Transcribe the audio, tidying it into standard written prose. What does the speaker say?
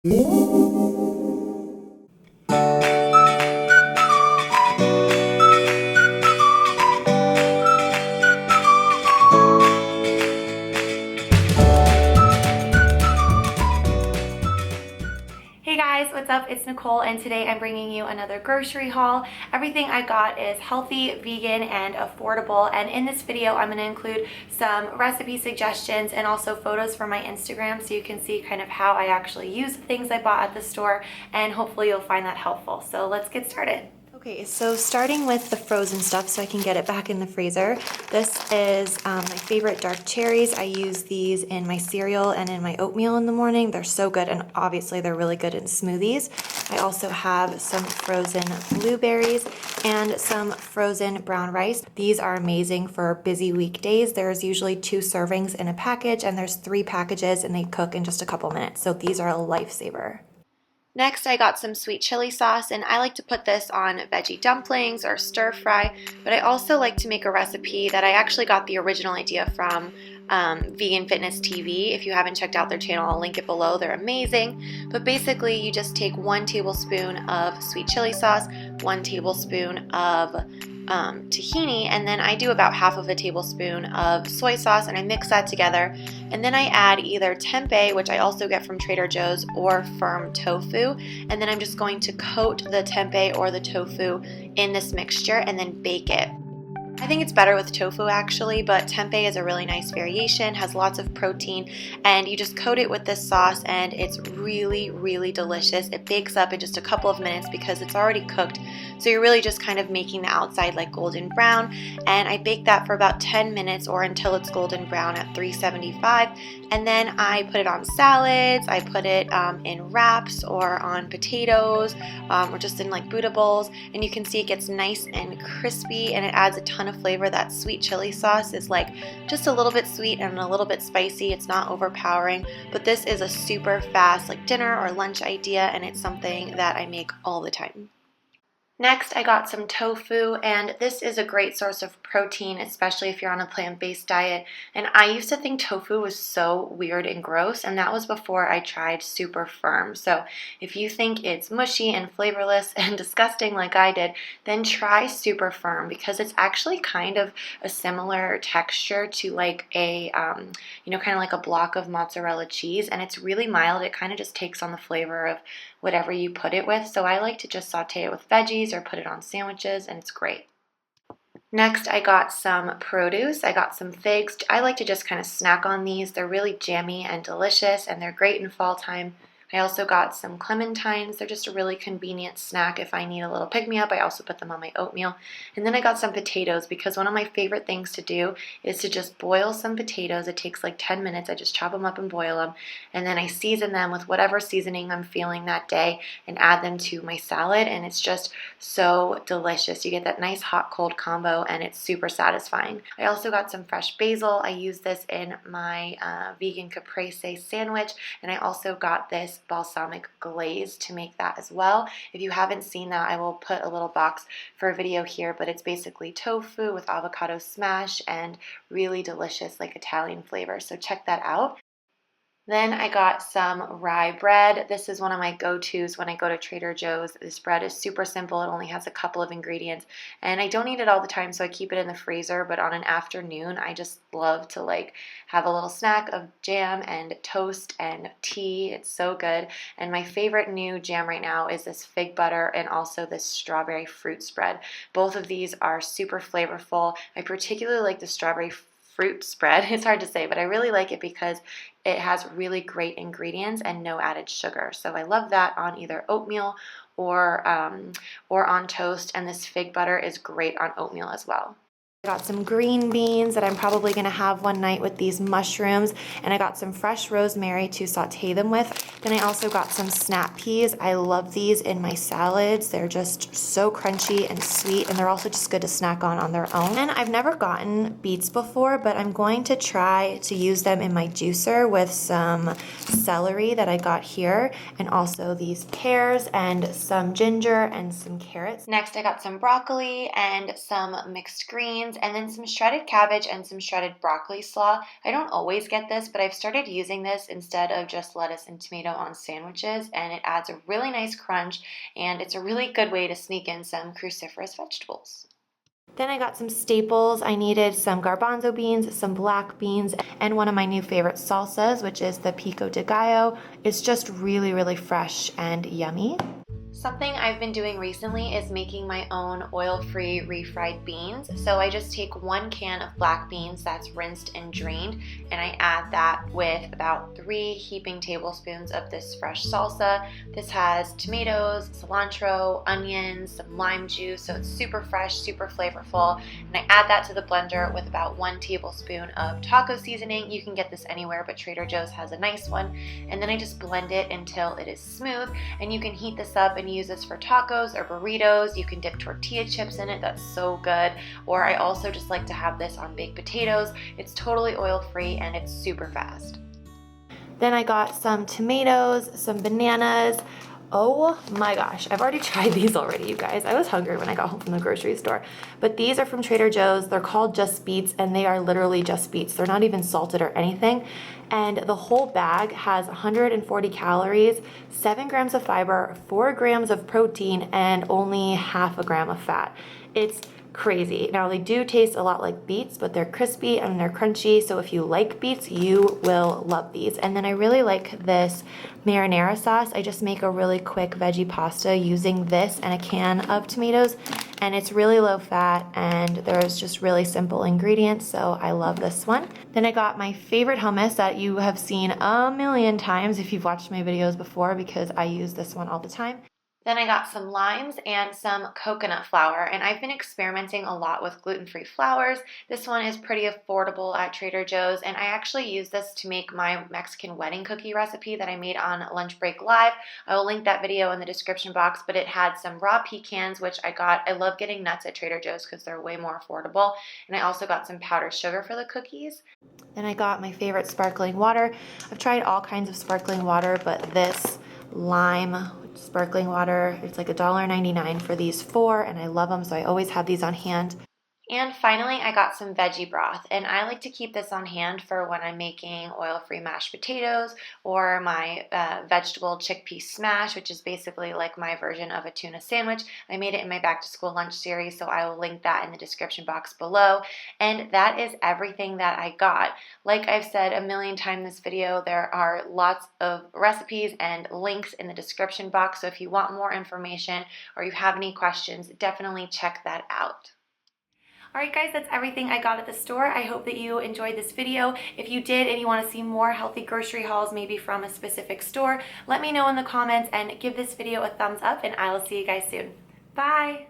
Hey guys, what's up? It's Nicole and today I'm bringing you another grocery haul. Everything I got is healthy, vegan, and affordable, and in this video I'm going to include some recipe suggestions and also photos from my Instagram so you can see kind of how I actually use the things I bought at the store, and hopefully you'll find that helpful. So let's get started. Okay, so starting with the frozen stuff so I can get it back in the freezer. This is my favorite dark cherries. I use these in my cereal and in my oatmeal in the morning. They're so good, and obviously they're really good in smoothies. I also have some frozen blueberries and some frozen brown rice. These are amazing for busy weekdays. There's usually 2 servings in a package, and there's 3 packages, and they cook in just a couple minutes. So these are a lifesaver. Next, I got some sweet chili sauce, and I like to put this on veggie dumplings or stir fry, but I also like to make a recipe that I actually got the original idea from Vegan Fitness TV. If you haven't checked out their channel, I'll link it below. They're amazing. But basically, you just take 1 tablespoon of sweet chili sauce, 1 tablespoon of tahini, and then I do about half of a tablespoon of soy sauce, and I mix that together. And then I add either tempeh, which I also get from Trader Joe's, or firm tofu, and then I'm just going to coat the tempeh or the tofu in this mixture and then bake it. I think it's better with tofu actually, but tempeh is a really nice variation, has lots of protein, and you just coat it with this sauce and it's really, really delicious. It bakes up in just a couple of minutes because it's already cooked, so you're really just kind of making the outside like golden brown, and I bake that for about 10 minutes or until it's golden brown at 375, and then I put it on salads, I put it in wraps or on potatoes or just in like Buddha bowls, and you can see it gets nice and crispy and it adds a ton of flavor. That sweet chili sauce is like just a little bit sweet and a little bit spicy. It's not overpowering, but this is a super fast like dinner or lunch idea, and it's something that I make all the time. Next, I got some tofu, and this is a great source of protein, especially if you're on a plant-based diet. And I used to think tofu was so weird and gross, and that was before I tried super firm. So if you think it's mushy and flavorless and disgusting like I did, then try super firm, because it's actually kind of a similar texture to like a, kind of like a block of mozzarella cheese, and it's really mild. It kind of just takes on the flavor of whatever you put it with. So I like to just saute it with veggies or put it on sandwiches, and it's great. Next, I got some produce. I got some figs. I like to just kind of snack on these. They're really jammy and delicious, and they're great in fall time. I also got some clementines. They're just a really convenient snack if I need a little pick-me-up. I also put them on my oatmeal. And then I got some potatoes, because one of my favorite things to do is to just boil some potatoes. It takes like 10 minutes. I just chop them up and boil them. And then I season them with whatever seasoning I'm feeling that day and add them to my salad. And it's just so delicious. You get that nice hot-cold combo, and it's super satisfying. I also got some fresh basil. I use this in my vegan caprese sandwich. And I also got this balsamic glaze to make that as well. If you haven't seen that, I will put a little box for a video here, but it's basically tofu with avocado smash and really delicious like Italian flavor, so check that out. Then I got some rye bread. This is one of my go-tos when I go to Trader Joe's. This bread is super simple. It only has a couple of ingredients, and I don't eat it all the time, so I keep it in the freezer, but on an afternoon, I just love to like have a little snack of jam and toast and tea. It's so good. And my favorite new jam right now is this fig butter and also this strawberry fruit spread. Both of these are super flavorful. I particularly like the strawberry fruit spread. It's hard to say, but I really like it because it has really great ingredients and no added sugar. So I love that on either oatmeal or on toast, and this fig butter is great on oatmeal as well. I got some green beans that I'm probably going to have one night with these mushrooms, and I got some fresh rosemary to saute them with. Then I also got some snap peas. I love these in my salads. They're just so crunchy and sweet, and they're also just good to snack on their own. And I've never gotten beets before, but I'm going to try to use them in my juicer with some celery that I got here, and also these pears and some ginger and some carrots. Next, I got some broccoli and some mixed greens. clementines, and then some shredded cabbage and some shredded broccoli slaw. I don't always get this, but I've started using this instead of just lettuce and tomato on sandwiches, and it adds a really nice crunch, and it's a really good way to sneak in some cruciferous vegetables. Then I got some staples. I needed some garbanzo beans, some black beans, and one of my new favorite salsas, which is the pico de gallo. It's just really, really fresh and yummy. Something I've been doing recently is making my own oil-free refried beans. So I just take 1 can of black beans that's rinsed and drained, and I add that with about 3 heaping tablespoons of this fresh salsa. This has tomatoes, cilantro, onions, some lime juice, so it's super fresh, super flavorful. And I add that to the blender with about 1 tablespoon of taco seasoning. You can get this anywhere, but Trader Joe's has a nice one. And then I just blend it until it is smooth, and you can heat this up and use this for tacos or burritos. You can dip tortilla chips in it, that's so good. Or I also just like to have this on baked potatoes. It's totally oil-free and it's super fast. Then I got some tomatoes, some bananas. Oh my gosh, I've already tried these already, you guys. I was hungry when I got home from the grocery store. But these are from Trader Joe's. They're called Just Beets, and they are literally just beets. They're not even salted or anything. And the whole bag has 140 calories, 7 grams of fiber, 4 grams of protein, and only half a gram of fat. It's crazy. Now they do taste a lot like beets, but they're crispy and they're crunchy, so if you like beets, you will love these. And then I really like this marinara sauce. I just make a really quick veggie pasta using this and a can of tomatoes, and it's really low fat and there's just really simple ingredients, so I love this one. Then I got my favorite hummus that you have seen a million times if you've watched my videos before, because I use this one all the time. Then I got some limes and some coconut flour, and I've been experimenting a lot with gluten-free flours. This one is pretty affordable at Trader Joe's, and I actually use this to make my Mexican wedding cookie recipe that I made on Lunch Break Live. I will link that video in the description box, but it had some raw pecans, which I got. I love getting nuts at Trader Joe's because they're way more affordable, and I also got some powdered sugar for the cookies. Then I got my favorite sparkling water. I've tried all kinds of sparkling water, but this lime sparkling water, it's like $1.99 for these 4, and I love them, so I always have these on hand. And finally, I got some veggie broth, and I like to keep this on hand for when I'm making oil-free mashed potatoes or my vegetable chickpea smash, which is basically like my version of a tuna sandwich. I made it in my back to school lunch series, so I will link that in the description box below. And that is everything that I got. Like I've said a million times in this video, there are lots of recipes and links in the description box, so if you want more information or you have any questions, definitely check that out. Alright guys, that's everything I got at the store. I hope that you enjoyed this video. If you did and you want to see more healthy grocery hauls, maybe from a specific store, let me know in the comments and give this video a thumbs up, and I will see you guys soon. Bye!